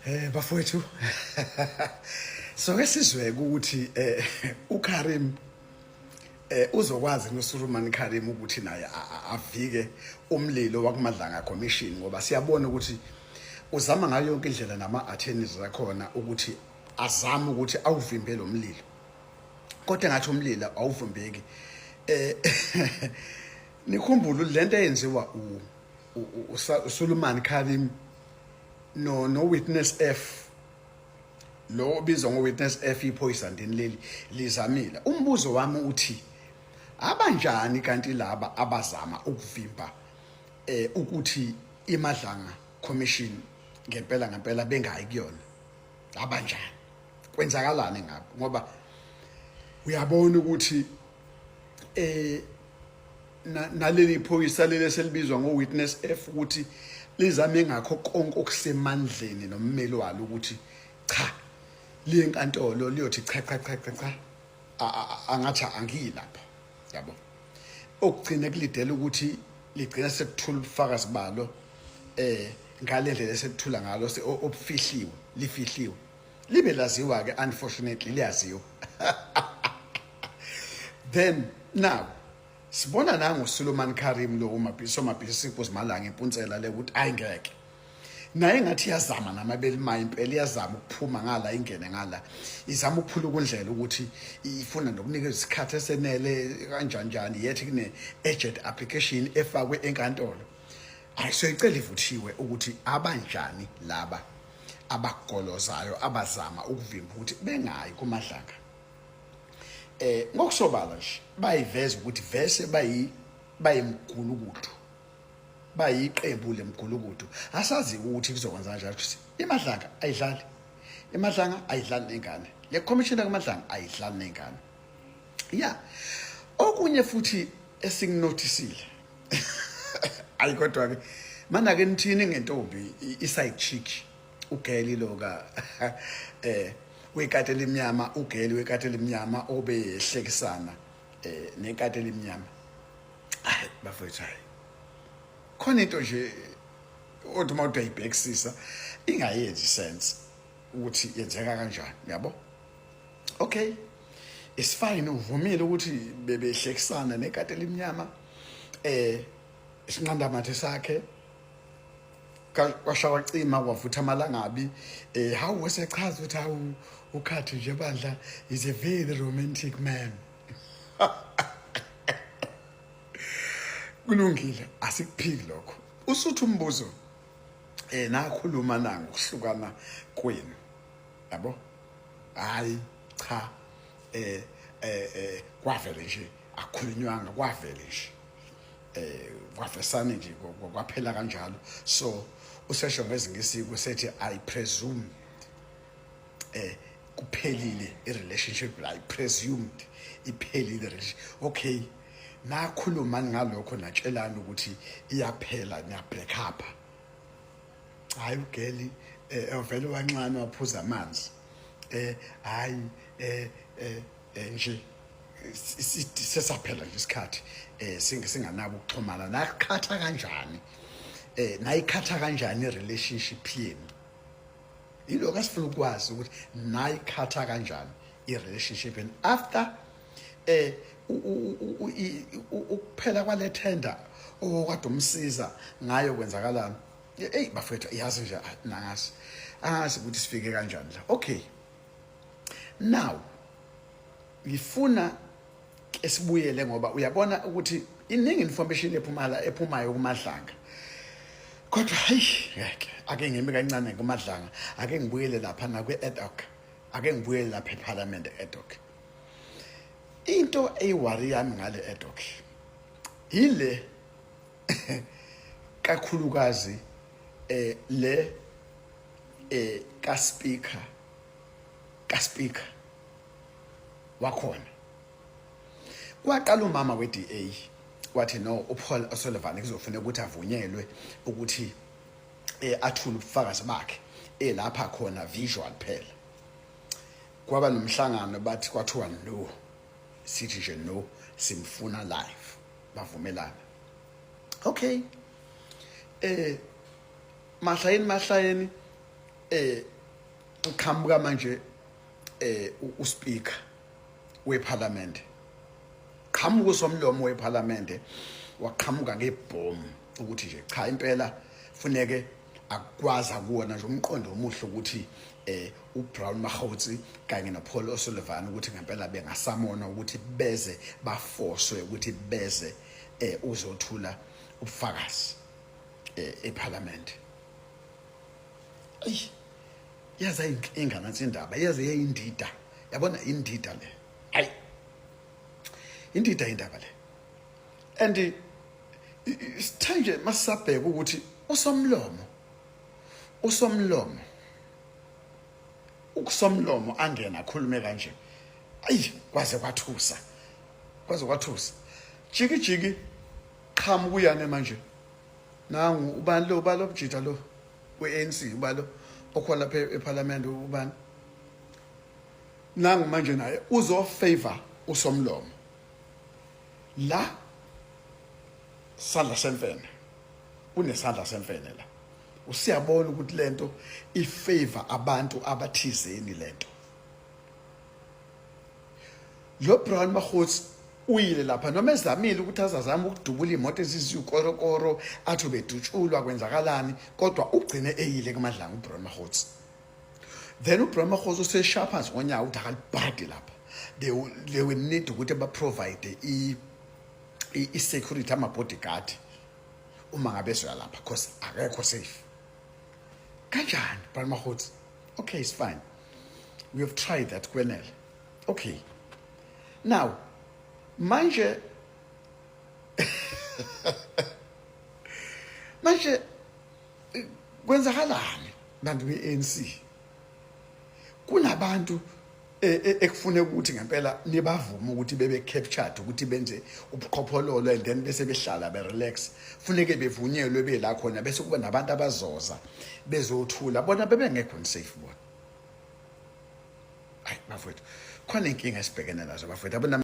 Bafowethu so ke sizwe ukuthi uKarim uzokwazi noSulumani Karim ukuthi naye avike umlilo wakumadlanga commission ngoba siyabona ukuthi uzama ngayo yonke indlela nama attorneys zakhona ukuthi azama ukuthi awuvimbe lo mlilo kodwa ngathi umlilo awuvimbeki nikhumbule lento eyenziwa uSulumani Karim no witness F lo bizwa ngo witness F iphoyisa ndini leli lizamile umbuzo wami uthi abanjani kanti laba abazama ukuvimba ukuthi imadlanga commission ngempela bengayi kuyona abanjani kwenzakalani ngabo ngoba uyabona ukuthi naleli phoyisa leli selibizwa ngo witness F ukuthi lizame ngakho konke okusemandleni nommeli walo ukuthi cha lenkantolo liyothi cha angathi angilapha yabo okugcina kulidela ukuthi ligcina sekuthula ubufakazi balo ngale ndlela esekuthula ngalo obufihliwe lifihliwe libe laziwa ke unfortunately liyaziwa then now sibona nangu Sulumani Karim lo umabhizinisi Malanga impuntsela le ukuthi ayingeke naye ngathi yazama namabeli mayi impela iyazama ukuphuma ngala ingene ngala izama ukuphula ukundlela ukuthi ifuna nokunikeza isikhathi esenele kanjani yethi kune agent application efakwe enkantolo ayisoyicela ivuthiwe ukuthi abanjani laba abagolozayo abazama ukuvimba ukuthi bengayi kumadlanga ngokusobala nje bayiveza ukuthi vese bayimgulukudu bayiqembu lemgulukudu asazi ukuthi kuzokwenza kanjalo ukuthi imadlanga ayidlali nengane le commissioner kamadlanga ayidlali nengane yeah okunye futhi esinginotisile ayikodwa ke mana ke nithini ngentombi iside chick ugeli loka wekatela imnyama ugeli wekatela imnyama obehlekisana nekatela imnyama bafethu khona into nje othi mawuthi ayibhekisisa ingayenzi sense ukuthi yenzeka kanjani yabo okay it's fine uvumile ukuthi bebehlekisana nekatela imnyama isinqanda mathe sakhe kwashawa cima wavutha amalangabi how wesechaza ukuthi hawu ukhathi nje bandla is a very romantic man kulungile asikuphiki lokho usuthi umbuzo nakhuluma nanga ukuhlukana kwenu yabo hayi cha kwavele nje akhulunywanga kwavele nje kwafesana nje kwaphela kanjalo so usesho ngezingisiko sethi I presume kuphelile irelationship I presumed iphelile relationship okay nakhuluma ngalokho natshelana ukuthi iyaphela nya break up hayi ugeli ovela wanxana waphuza amanzi hayi nje sesaphela isikhathi singanabo ukuxhumana nakhatha kanjani nayikhatha kanjani irelationship yenu iloko asifuna ukwazi ukuthi nayikhatha kanjani irelationship and after ukuphela kwale tender okade umsiza ngayo kwenzakalana bafethu iyazi nje nangasi angazi ukuthi sifike kanjani la okay now ngifuna esibuyele ngoba uyabona ukuthi iningi information ephumayo kumadlanga kodwa ngeke ake ngime kancane kumadlanga ake ngibuyele lapha na kwe ad hoc ake ngibuyele lapha eParliament ad hoc into eyiwari yami ngale ad hoc ile kakhulukazi le ka speaker wakhona kwaqala umama weDA wathi no uPaul O'Sullivan kuzofanele ukuthi avunyelwe ukuthi athule ubufakazi bakhe lapha khona visual phela kwaba nomhlangano bathi kwathiwa no sithi nje no simfuna live bavumelana okay mahlayeni uqhamuka manje uSpeaker weParliament qhamuka usomlomo weParliament waqhamuka ngebhomu ukuthi nje cha impela funeke akwazi akuona nje umqondo omuhle ukuthi uBrown Mahotsi kanye noPaul O'Sullivan ukuthi ngempela bengasamona ukuthi beze baforcwe ukuthi beze uzothula ubufakazi eParliament. Ay yaza inkinga nansi indaba yaze yayindida yabona indida le ay indida indaba le and isithanje masabheka ukuthi usomlomo angena akhulume kanje ayi kwaze kwathusa jiki qhamu kuyane manje nangu ubani lo bujita lo we-ANC ubalo okhona lapha eParliament ubani nangu manje naye uzofavor usomlomo la sandla semfene unesandla semfene la usiyabona ukuthi lento ifavor abantu abathizeni lento lo Brown Mahotsi uyile lapha noma ezamile ukuthi azazama ukudubula imoto eziziyukorokoro athi bedutshulwa kwenzakalani kodwa ugcine eyile kumadlanga uBrown Mahotsi then uBrown Mahotsi usesharpers onyawo uthi akalibhadi lapha they will need ukuthi ba-provide i-security ama-bodyguard uma ngabe soya lapha because akekho safe kanjani Brown Mahotsi okay it's fine we have tried that kwenele okay now manje kwenzakalani bantu be-ANC kunabantu ekufune ukuthi ngempela nibavuma ukuthi bebe captured ukuthi benze ubuqhophololo and then bese behlala be-relax funeke bevunyelwe bela khona bese kuba nabantu abazoza bezothula bona bebengekho safe bona ay bafowethu khona inkinga esibhekene nazo bafowethu